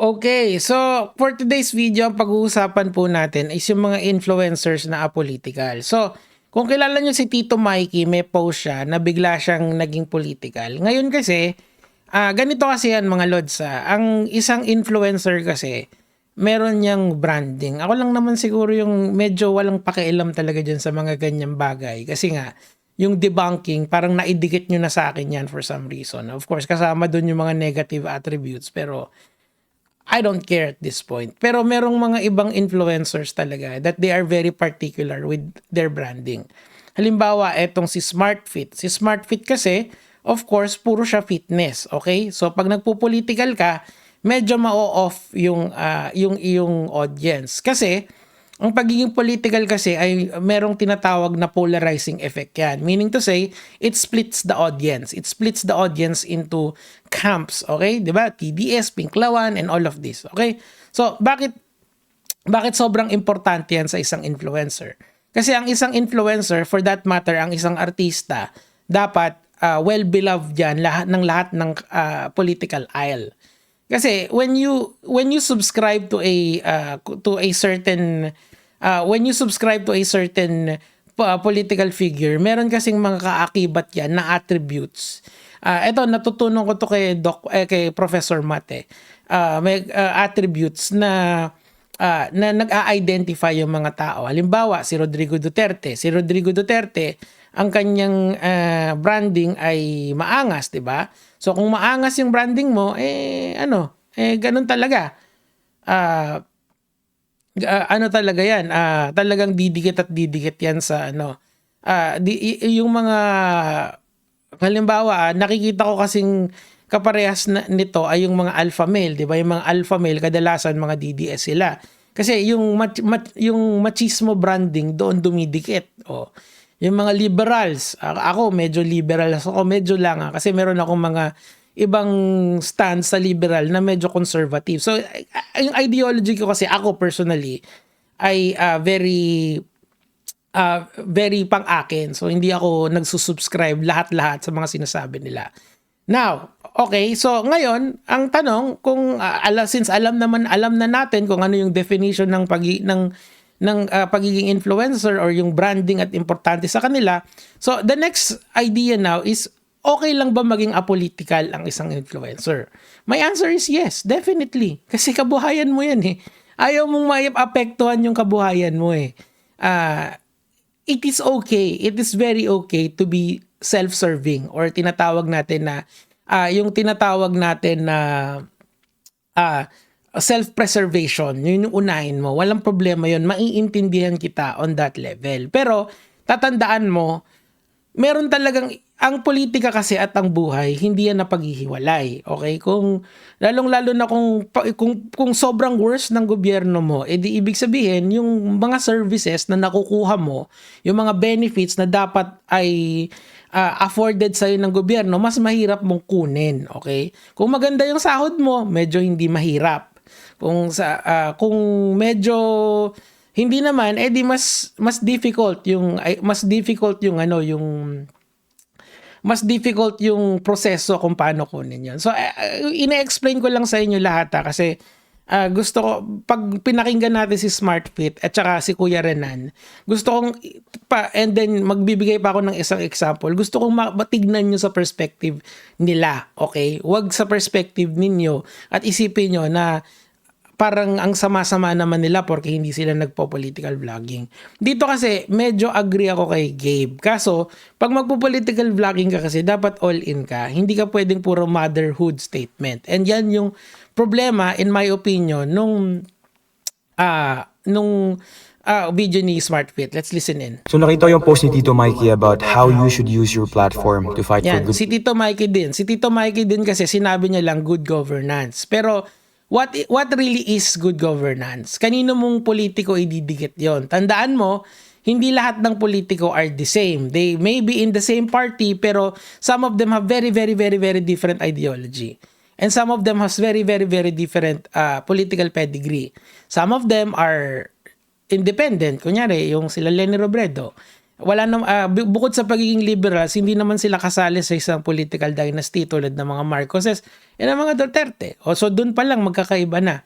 Okay, so for today's video, ang pag-uusapan po natin is yung mga influencers na apolitical. So, kung kilala nyo si Tito Mikey, may post siya na bigla siyang naging political. Ngayon kasi, ganito kasi yan mga lods. Ang isang influencer kasi, meron niyang branding. Ako lang naman siguro yung medyo walang pakialam talaga dyan sa mga ganyang bagay. Kasi nga, yung debunking, parang naidikit nyo na sa akin yan for some reason. Of course, kasama dun yung mga negative attributes, pero I don't care at this point. Pero merong mga ibang influencers talaga that they are very particular with their branding. Halimbawa, etong si SmartFit. Si SmartFit kasi, of course, puro siya fitness. Okay? So, pag nagpo-political ka, medyo ma-off yung iyong audience. Kasi, ang pagiging political kasi ay merong tinatawag na polarizing effect yan. Meaning to say, it splits the audience. It splits the audience into camps, okay? 'Di ba? TDS, Pinklawan, and all of this, okay? So, bakit sobrang importante yan sa isang influencer? Kasi ang isang influencer, for that matter, ang isang artista, dapat well-beloved yan lahat ng political aisle. Kasi when you subscribe to a certain political figure, meron kasing mga kaakibat yan na attributes. Ito natutunan ko to kay Professor Mate. May attributes na nag-a-identify yung mga tao. Halimbawa, si Rodrigo Duterte. Si Rodrigo Duterte, ang kanyang branding ay maangas, 'di ba? So kung maangas yung branding mo, ganun talaga. Talaga yan, talagang didikit at didikit yan sa yung mga, halimbawa, nakikita ko kasing kaparehas nito ay yung mga alpha male, di ba? Yung mga alpha male, kadalasan mga DDS sila. Kasi yung machismo branding doon dumidikit. Yung mga liberals, ako medyo liberal ako, medyo lang kasi meron akong mga ibang stance sa liberal na medyo conservative. So, yung ideology ko kasi ako personally ay very pang-akin. So, hindi ako nagsusubscribe lahat-lahat sa mga sinasabi nila. Now, okay, so ngayon, ang tanong, kung since alam na natin kung ano yung definition ng pagiging influencer or yung branding at importante sa kanila. So, the next idea now is, okay lang ba maging apolitical ang isang influencer? My answer is yes, definitely. Kasi kabuhayan mo yan eh. Ayaw mong maapektuhan yung kabuhayan mo eh. It is okay. It is very okay to be self-serving or tinatawag natin na self-preservation. Yun yung unahin mo. Walang problema yun. Maiintindihan kita on that level. Pero tatandaan mo, meron talagang ang politika kasi at ang buhay, hindi yan napaghihiwalay. Okay? Kung lalong-lalo na kung sobrang worst ng gobyerno mo, edi ibig sabihin yung mga services na nakukuha mo, yung mga benefits na dapat ay afforded sa'yo ng gobyerno, mas mahirap mong kunin. Okay? Kung maganda yung sahod mo, medyo hindi mahirap. Kung medyo hindi naman, edi mas difficult yung proseso kung paano kunin yun. So, ina-explain ko lang sa inyo lahat kasi gusto ko, pag pinakinggan natin si SmartFit at saka si Kuya Renan, gusto kong, and then magbibigay pa ako ng isang example, gusto kong matignan nyo sa perspective nila, okay? Huwag sa perspective ninyo at isipin nyo na parang ang sama-sama naman nila porque hindi sila nagpo-political vlogging. Dito kasi medyo agree ako kay Gabe. Kaso, pag magpo-political vlogging ka kasi dapat all in ka. Hindi ka pwedeng puro motherhood statement. And yan yung problema in my opinion nung video ni SmartFit. Let's listen in. So nakita ko yung post ni Tito Mikey about how you should use your platform to fight for good. Si Tito Mikey din kasi sinabi niya lang good governance. Pero what really is good governance? Kanino mong politiko ididikit yon? Tandaan mo, hindi lahat ng politiko are the same. They may be in the same party, pero some of them have very, very, very, very different ideology. And some of them has very, very, very different political pedigree. Some of them are independent. Kunyari, yung sila Leni Robredo. wala nam bukod sa pagiging liberals, hindi naman sila kasali sa isang political dynasty tulad ng mga Marcoses and ng mga Duterte. O so doon pa lang magkakaiba na.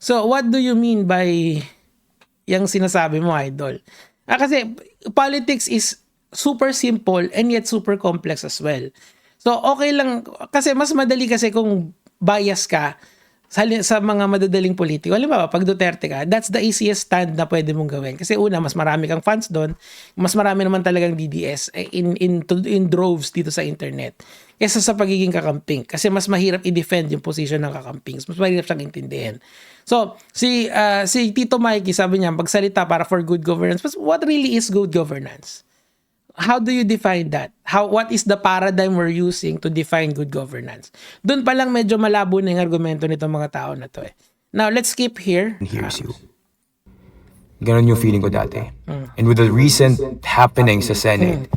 So what do you mean by yung sinasabi mo, idol? Kasi politics is super simple and yet super complex as well. So okay lang kasi mas madali kasi kung bias ka sa mga madadaling politiko. Halimbawa, pag Duterte ka, that's the easiest stand na pwede mong gawin. Kasi una, mas marami kang fans doon, mas marami naman talagang DDS in droves dito sa internet kaysa sa pagiging kakamping. Kasi mas mahirap i-defend yung position ng kakamping. Mas mahirap siyang intindihin. So, si Tito Mikey, sabi niya, pagsalita para for good governance. But what really is good governance? How do you define that? What is the paradigm we're using to define good governance? Doon pa lang medyo malabo na yung argumento nitong mga tao na to eh. Now, let's skip here. Hears you. Ganon yung feeling ko dati. And with the recent happenings sa Senate,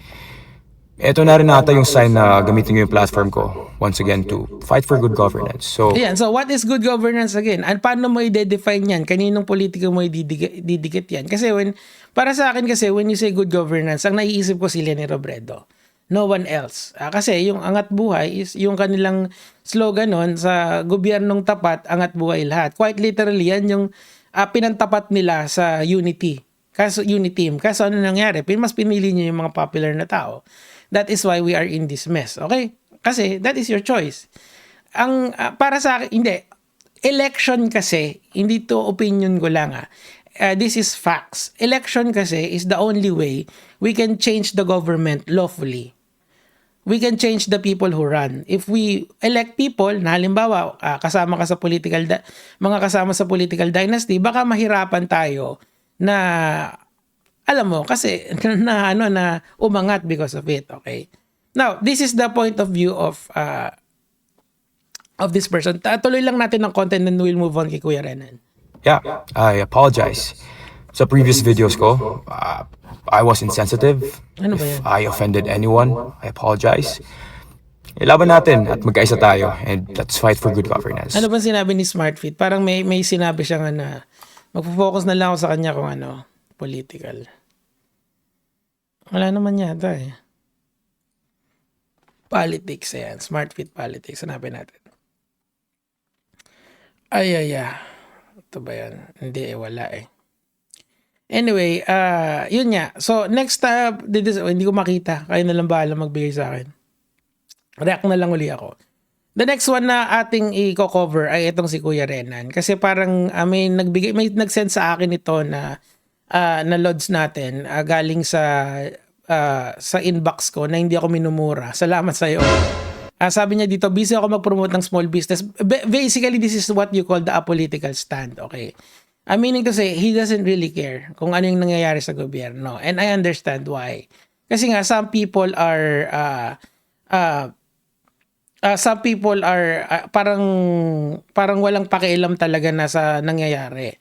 eto na rin ata yung sign na gamitin ko yung platform ko once again to fight for good governance. So, Ayan, so what is good governance again? At paano mo i-define yan? Kaninong politiko mo didikit yan? Kasi para sa akin kasi, when you say good governance, ang naiisip ko si Leni Robredo. No one else. Kasi yung angat buhay is yung kanilang slogan nun sa gobyernong tapat, angat buhay lahat. Quite literally, yan yung pinantapat nila sa Unity. Uniteam. Kaso ano nangyari? Mas pinili niyo yung mga popular na tao. That is why we are in this mess. Okay? Kasi that is your choice. Para sa akin, hindi. Election kasi, hindi to opinion ko lang this is facts. Election kasi is the only way we can change the government lawfully. We can change the people who run. If we elect people, na halimbawa, kasama ka sa mga kasama sa political dynasty, baka mahirapan tayo na, alam mo, kasi na umangat because of it, okay? Now, this is the point of view of this person. Tuloy lang natin ng content and we'll move on kay Kuya Renan. yeah, I apologize. Sa previous videos ko, I was insensitive. Ano ba yan? If I offended anyone, I apologize. Ilaban natin at magkaisa tayo and let's fight for good governance. Ano bang sinabi ni SmartFit? Parang may sinabi siya na magpo-focus na lang ako sa kanya kung political. Wala naman yata eh. Politics, ayan. SmartFit politics. Hanapin natin. Ay. Ito ba yan? Hindi wala eh. Anyway, yun nga. So, next hindi ko makita. Kayo na lang bahala magbigay sa akin. React na lang uli ako. The next one na ating i-cover ay itong si Kuya Renan. Kasi parang may nag-send sa akin ito na loads natin galing sa inbox ko na hindi ako minumura. Salamat sa iyo. Sabi niya dito, busy ako mag-promote ng small business. Basically, this is what you call the apolitical stand. Okay. Meaning to say, he doesn't really care kung ano yung nangyayari sa gobyerno. And I understand why. Kasi nga, some people are parang walang pakialam talaga na sa nangyayari.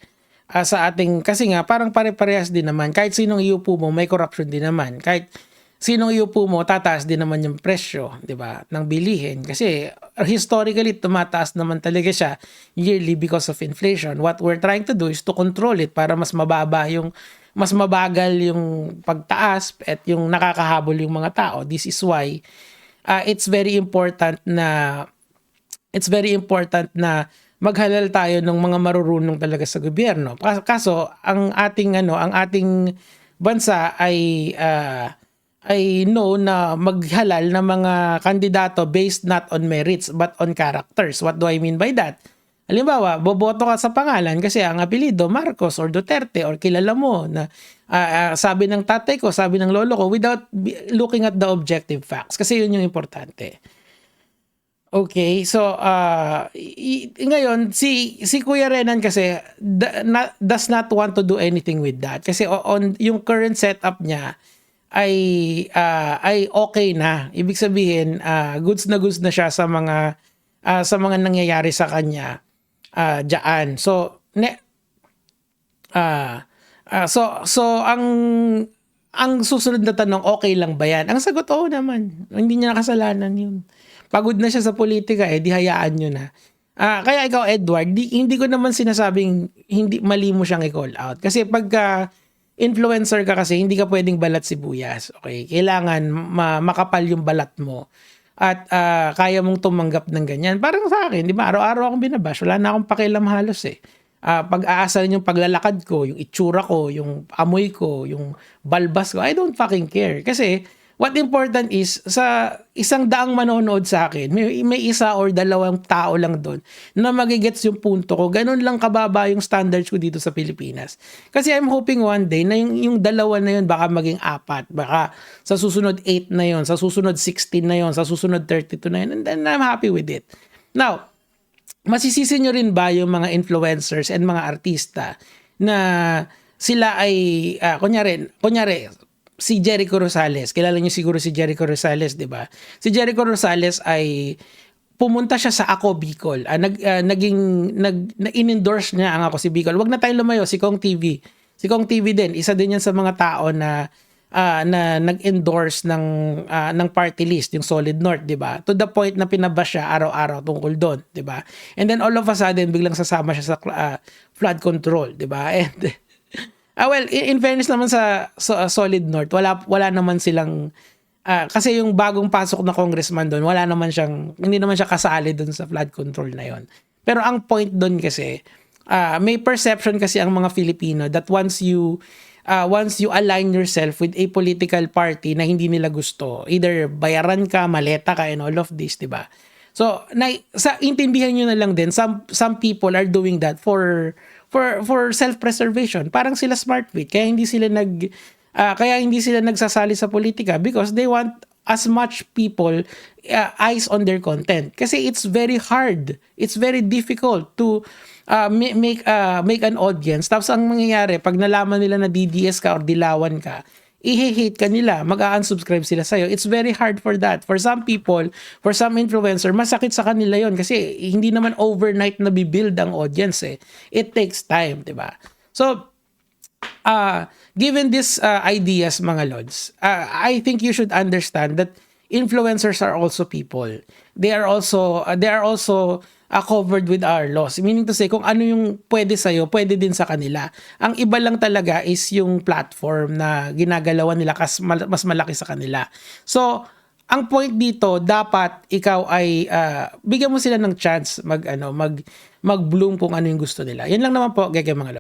Sa ating, kasi nga, parang pare-parehas din naman. Kahit sinong iupo mo, may corruption din naman. Kahit sinong iupo mo, tataas din naman yung presyo, di ba, ng bilihin. Kasi historically, tumataas naman talaga siya yearly because of inflation. What we're trying to do is to control it para mas mabagal yung pagtaas at yung nakakahabol yung mga tao. This is why it's very important na maghalal tayo ng mga marurunong talaga sa gobyerno. Kaso ang ating bansa ay know na maghalal na mga kandidato based not on merits but on characters. What do I mean by that? Halimbawa, boboto ka sa pangalan kasi ang apelido Marcos or Duterte or kilala mo na sabi ng tatay ko, sabi ng lolo ko without looking at the objective facts. Kasi yun yung importante. Okay, so ngayon si Kuya Renan kasi does not want to do anything with that. Kasi on yung current setup niya ay okay na. Ibig sabihin, goods na siya sa mga nangyayari sa kanya diyan. So ang susunod na tanong, okay lang ba yan? Ang sagot, oo naman. Hindi niya nakasalanan yun. Pagod na siya sa politika, di hayaan nyo na. Kaya ikaw, Edward, hindi ko naman sinasabing hindi mali mo siyang i-call out. Kasi pagka influencer ka kasi, hindi ka pwedeng balat sibuyas. Okay? Kailangan makapal yung balat mo. At kaya mong tumanggap ng ganyan. Parang sa akin, di ba? Araw-araw akong binabash. Wala na akong pakialam halos eh. Pag-aasa rin yung paglalakad ko, yung itsura ko, yung amoy ko, yung balbas ko, I don't fucking care. Kasi, what important is, sa 100 manonood sa akin, may isa or dalawang tao lang doon na magigets yung punto ko. Ganun lang kababa yung standards ko dito sa Pilipinas. Kasi I'm hoping one day na yung dalawa na yun baka maging 4. Baka sa susunod 8 na yun, sa susunod 16 na yun, sa susunod 32 na yun. And then I'm happy with it. Now, masisisi nyo rin ba yung mga influencers and mga artista na sila ay, kunyari, si Jericho Rosales, kilala niyo siguro si Jericho Rosales, di ba? Si Jericho Rosales ay pumunta siya sa Ako Bicol. Na-endorse niya ang Ako si Bicol. Wag na tayong lumayo, si Kong TV. Si Kong TV din, isa din yan sa mga tao na nag-endorse ng party list, yung Solid North, 'di ba? To the point na pinabash siya araw-araw tungkol doon, 'di ba? And then all of a sudden biglang sasama siya sa flood control, 'di ba? And well, in fairness naman sa Solid North, wala naman silang kasi yung bagong pasok na congressman doon, hindi naman siya kasali doon sa flood control na 'yon. Pero ang point doon kasi may perception kasi ang mga Filipino that once you align yourself with a political party na hindi nila gusto, either bayaran ka, maleta ka, and all of this, diba? So, intindihan nyo na lang din, some people are doing that for self-preservation. Parang sila SmartWit, kaya hindi sila nagsasali sa politika because they want as much people eyes on their content. Kasi it's very hard. It's very difficult to make an audience. Tapos ang mangyayari, pag nalaman nila na DDS ka or dilawan ka, i-hate ka nila, mag-unsubscribe sila sa'yo. It's very hard for that. For some people, for some influencer, masakit sa kanila yon kasi hindi naman overnight na bibuild ang audience eh. It takes time, diba? So, given these ideas, mga lods, I think you should understand that influencers are also people. They are also covered with our laws. Meaning to say, kung ano yung pwede sa'yo, pwede din sa kanila. Ang iba lang talaga is yung platform na ginagalawan nila kasi mas malaki sa kanila. So, ang point dito, dapat ikaw ay bigyan mo sila ng chance mag-bloom kung ano yung gusto nila. Yan lang naman po, mga lods.